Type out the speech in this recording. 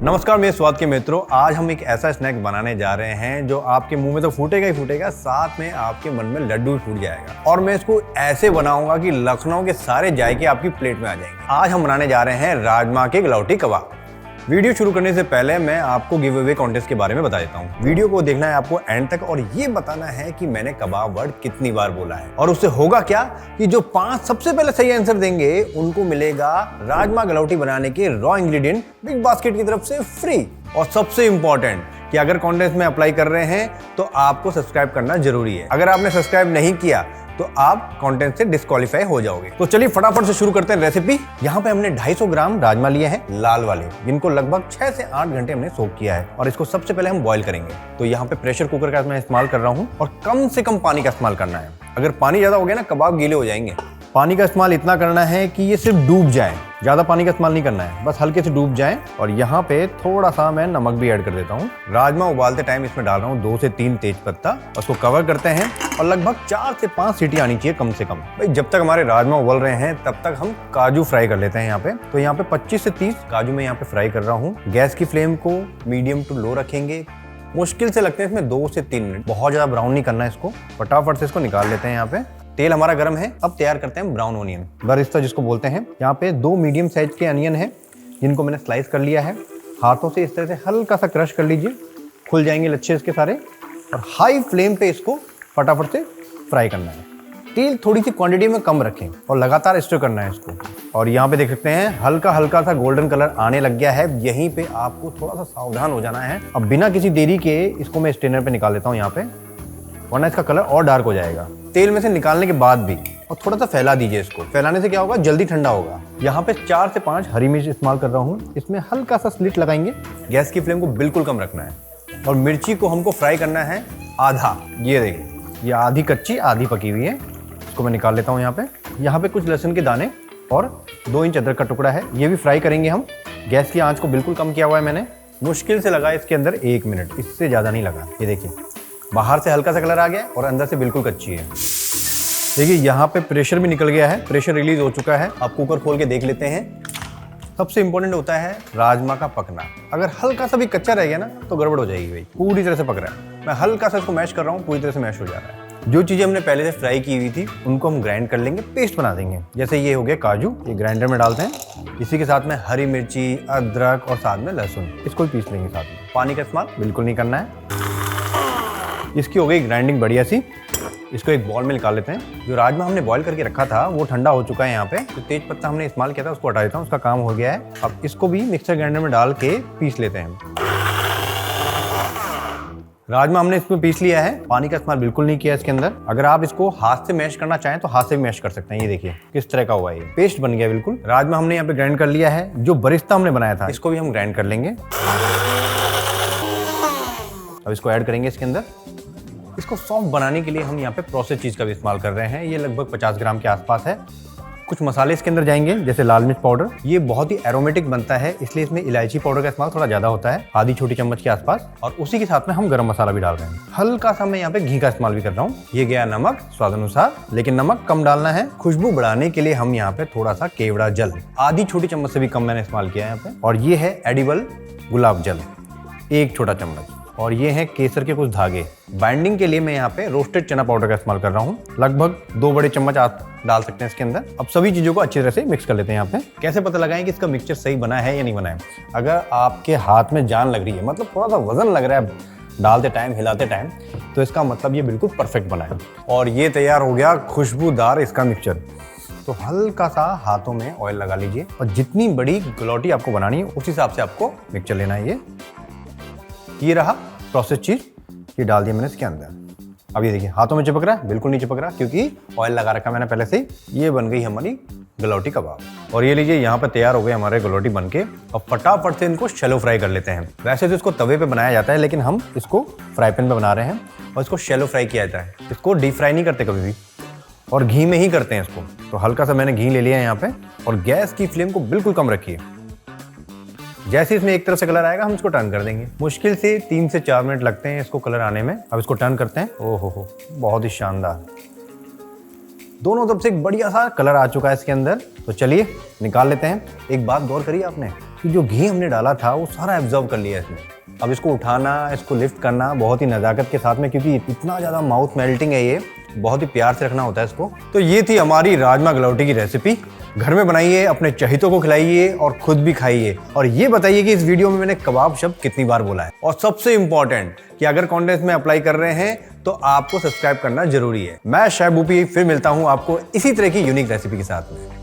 नमस्कार मेरे स्वाद के मित्रों, आज हम एक ऐसा स्नैक बनाने जा रहे हैं जो आपके मुंह में तो फूटेगा ही फूटेगा, साथ में आपके मन में लड्डू भी फूट जाएगा। और मैं इसको ऐसे बनाऊंगा कि लखनऊ के सारे जायके आपकी प्लेट में आ जाएंगे। आज हम बनाने जा रहे हैं राजमा के गलौटी कबाब। वीडियो शुरू करने से पहले मैं आपको गिव अवे कॉन्टेस्ट के बारे में बता देता हूँ। वीडियो को देखना है आपको एंड तक और ये बताना है कि मैंने कबाब वर्ड कितनी बार बोला है। और उससे होगा क्या कि जो 5 सबसे पहले सही आंसर देंगे उनको मिलेगा राजमा गलौटी बनाने के रॉ इंग्रेडिएंट बिग बास्केट की तरफ से फ्री। और सबसे इंपॉर्टेंट कि अगर कॉन्टेस्ट में अप्लाई कर रहे हैं तो आपको सब्सक्राइब करना जरूरी है। अगर आपने सब्सक्राइब नहीं किया तो आप कंटेंट से डिस्क्वालीफाई हो जाओगे। तो चलिए फटाफट से शुरू करते हैं रेसिपी। यहाँ पे हमने 250 ग्राम राजमा लिए हैं, लाल वाले, जिनको लगभग 6 से 8 घंटे हमने सोक किया है। और इसको सबसे पहले हम बॉईल करेंगे। तो यहाँ पे प्रेशर कुकर का मैं इस्तेमाल कर रहा हूँ और कम से कम पानी का इस्तेमाल करना है। अगर पानी ज्यादा हो गया ना, कबाब गीले हो जाएंगे। पानी का इस्तेमाल इतना करना है कि ये सिर्फ डूब जाए, ज्यादा पानी का इस्तेमाल नहीं करना है, बस हल्के से डूब जाए। और यहाँ पे थोड़ा सा मैं नमक भी ऐड कर देता हूँ। राजमा उबालते टाइम इसमें डाल रहा हूँ 2 से 3 तेज पत्ता। उसको कवर करते हैं और लगभग 4 से 5 सीटी आनी चाहिए कम से कम। भाई जब तक हमारे राजमा उबल रहे हैं तब तक हम काजू फ्राई कर लेते हैं। यहाँ पे तो यहाँ पे 25 से 30 काजू मैं यहाँ पे फ्राई कर रहा हूँ। गैस की फ्लेम को मीडियम टू लो रखेंगे। मुश्किल से लगते हैं इसमें 2 से 3 मिनट, बहुत ज्यादा ब्राउन नहीं करना है इसको। फटाफट से इसको निकाल लेते हैं। यहाँ पे तेल हमारा गर्म है। अब तैयार करते हैं ब्राउन ऑनियन, बरिस्ता जिसको बोलते हैं। यहाँ पे 2 मीडियम साइज के अनियन है जिनको मैंने स्लाइस कर लिया है। हाथों से इस तरह से हल्का सा क्रश कर लीजिए, खुल जाएंगे लच्छे इसके सारे। और हाई फ्लेम पे इसको फटाफट से फ्राई करना है। तेल थोड़ी सी क्वांटिटी में कम रखें और लगातार स्टर करना है इसको। और यहाँ पे देख सकते हैं हल्का हल्का सा गोल्डन कलर आने लग गया है। यहीं पे आपको थोड़ा सा सावधान हो जाना है। अब बिना किसी देरी के इसको मैं स्ट्रेनर पे निकाल लेता हूँ यहाँ पे, वरना इसका कलर और डार्क हो जाएगा। तेल में से निकालने के बाद भी और थोड़ा सा फैला दीजिए इसको। फैलाने से क्या होगा, जल्दी ठंडा होगा। यहाँ पे 4 से 5 हरी मिर्च इस्तेमाल कर रहा हूँ। इसमें हल्का सा स्लिट लगाएंगे। गैस की फ्लेम को बिल्कुल कम रखना है। और मिर्ची को हमको फ्राई करना है आधा। ये देखिए, ये आधी कच्ची आधी पकी हुई है। इसको मैं निकाल लेता हूँ यहाँ पे। यहाँ पे कुछ लहसुन के दाने और 2 इंच अदरक का टुकड़ा है, ये भी फ्राई करेंगे हम। गैस की आंच को बिल्कुल कम किया हुआ है मैंने। मुश्किल से लगा इसके अंदर 1 मिनट, इससे ज़्यादा नहीं लगा। ये देखिए, बाहर से हल्का सा कलर आ गया और अंदर से बिल्कुल कच्ची है। देखिए यहाँ पे प्रेशर भी निकल गया है, प्रेशर रिलीज हो चुका है। आप कुकर खोल के देख लेते हैं। सबसे इंपॉर्टेंट होता है राजमा का पकना। अगर हल्का सा भी कच्चा रह गया ना तो गड़बड़ हो जाएगी। भाई पूरी तरह से पक रहा है। मैं हल्का सा इसको मैश कर रहा हूँ, पूरी तरह से मैश हो जा रहा है। जो चीज़ें हमने पहले से फ्राई की हुई थी उनको हम ग्राइंड कर लेंगे, पेस्ट बना देंगे। जैसे ये हो गया काजू, ये ग्राइंडर में डालते हैं। इसी के साथ में हरी मिर्ची, अदरक और साथ में लहसुन, इसको भी पीस लेंगे साथ में। पानी का इस्तेमाल बिल्कुल नहीं करना है। इसकी हो गई ग्राइंडिंग बढ़िया सी। इसको एक बॉल में निकाल लेते हैं। जो राजमा हमने बॉईल करके रखा था वो ठंडा हो चुका है। यहाँ पे जो तेज पत्ता हमने इस्तेमाल किया था उसको हटा देता हूँ, उसका काम हो गया है। अब इसको भी मिक्सर ग्राइंडर में डाल के पीस लेते हैं। राजमा हमने इसमें पीस लिया है। पानी का इस्तेमाल बिल्कुल नहीं किया इसके अंदर। अगर आप इसको हाथ से मैश करना चाहें तो हाथ से भी मैश कर सकते हैं। ये देखिए किस तरह का हुआ है, ये पेस्ट बन गया बिल्कुल। राजमा हमने यहाँ पे ग्राइंड कर लिया है। जो बरिस्ता हमने बनाया था इसको भी हम ग्राइंड कर लेंगे। अब इसको ऐड करेंगे इसके अंदर। इसको सॉफ्ट बनाने के लिए हम यहाँ पे प्रोसेस चीज़ का भी इस्तेमाल कर रहे हैं। ये लगभग 50 ग्राम के आसपास है। कुछ मसाले इसके अंदर जाएंगे, जैसे लाल मिर्च पाउडर। ये बहुत ही एरोमेटिक बनता है, इसलिए इसमें इलायची पाउडर का इस्तेमाल थोड़ा ज़्यादा होता है, आधी छोटी चम्मच के आसपास। और उसी के साथ में हम गरम मसाला भी डाल रहे हैं। हल्का सा मैं यहाँ पे घी का इस्तेमाल भी कर रहा हूँ। ये गया नमक स्वाद अनुसार, लेकिन नमक कम डालना है। खुशबू बढ़ाने के लिए हम यहाँ पे थोड़ा सा केवड़ा जल, आधी छोटी चम्मच से भी कम मैंने इस्तेमाल किया है यहाँ पे। और ये है एडिबल गुलाब जल, 1 छोटा चम्मच। और ये है केसर के कुछ धागे। बाइंडिंग के लिए मैं यहाँ पे रोस्टेड चना पाउडर का इस्तेमाल कर रहा हूँ। लगभग 2 बड़े चम्मच आप डाल सकते हैं इसके अंदर। अब सभी चीजों को अच्छी तरह से मिक्स कर लेते हैं यहाँ पे। कैसे पता लगाएं कि इसका मिक्सचर सही बना है या नहीं बना है? अगर आपके हाथ में जान लग रही है, मतलब थोड़ा सा वजन लग रहा है डालते टाइम, हिलाते टाइम, तो इसका मतलब ये बिल्कुल परफेक्ट बना है। और ये तैयार हो गया खुशबूदार इसका मिक्सचर। तो हल्का सा हाथों में ऑयल लगा लीजिए और जितनी बड़ी गलौटी आपको बनानी है उस हिसाब से आपको मिक्सचर लेना है। ये रहा प्रोसेस चीज, ये डाल दिया मैंने इसके अंदर। अब ये देखिए हाथों में चिपक रहा है, बिल्कुल नहीं चिपक रहा क्योंकि ऑयल लगा रखा मैंने पहले से ही। ये बन गई हमारी गलौटी कबाब। और ये लीजिए यहाँ पे तैयार हो गए हमारे गलौटी बनके। अब फटाफट से इनको शैलो फ्राई कर लेते हैं। वैसे तो इसको तवे पे बनाया जाता है, लेकिन हम इसको फ्राई पैन पे बना रहे हैं और इसको शैलो फ्राई किया जाता है। इसको डीप फ्राई नहीं करते कभी भी, और घी में ही करते हैं इसको। तो हल्का सा मैंने घी ले लिया है यहाँ पे। और गैस की फ्लेम को बिल्कुल कम रखिए। जैसे इसमें एक तरफ से कलर आएगा हम इसको टर्न कर देंगे। मुश्किल से 3 से 4 मिनट लगते हैं इसको कलर आने में। अब इसको टर्न करते हैं। ओहो हो, बहुत ही शानदार। दोनों तरफ से एक बढ़िया सा कलर आ चुका है इसके अंदर। तो चलिए निकाल लेते हैं। एक बात गौर करिए आपने, कि जो घी हमने डाला था वो सारा एब्जॉर्ब कर लिया इसने। अब इसको उठाना, इसको लिफ्ट करना बहुत ही नज़ाकत के साथ में, क्योंकि इतना ज़्यादा माउथ मेल्टिंग है, ये बहुत ही प्यार से रखना होता है इसको। तो ये थी हमारी राजमा गलौटी की रेसिपी। घर में बनाइए, अपने चहितों को खिलाइए और खुद भी खाइए। और ये बताइए कि इस वीडियो में मैंने कबाब शब्द कितनी बार बोला है। और सबसे इंपॉर्टेंट कि अगर कंटेंट में अप्लाई कर रहे हैं तो आपको सब्सक्राइब करना जरूरी है। मैं शेफ भूपी फिर मिलता हूं आपको इसी तरह की यूनिक रेसिपी के साथ में।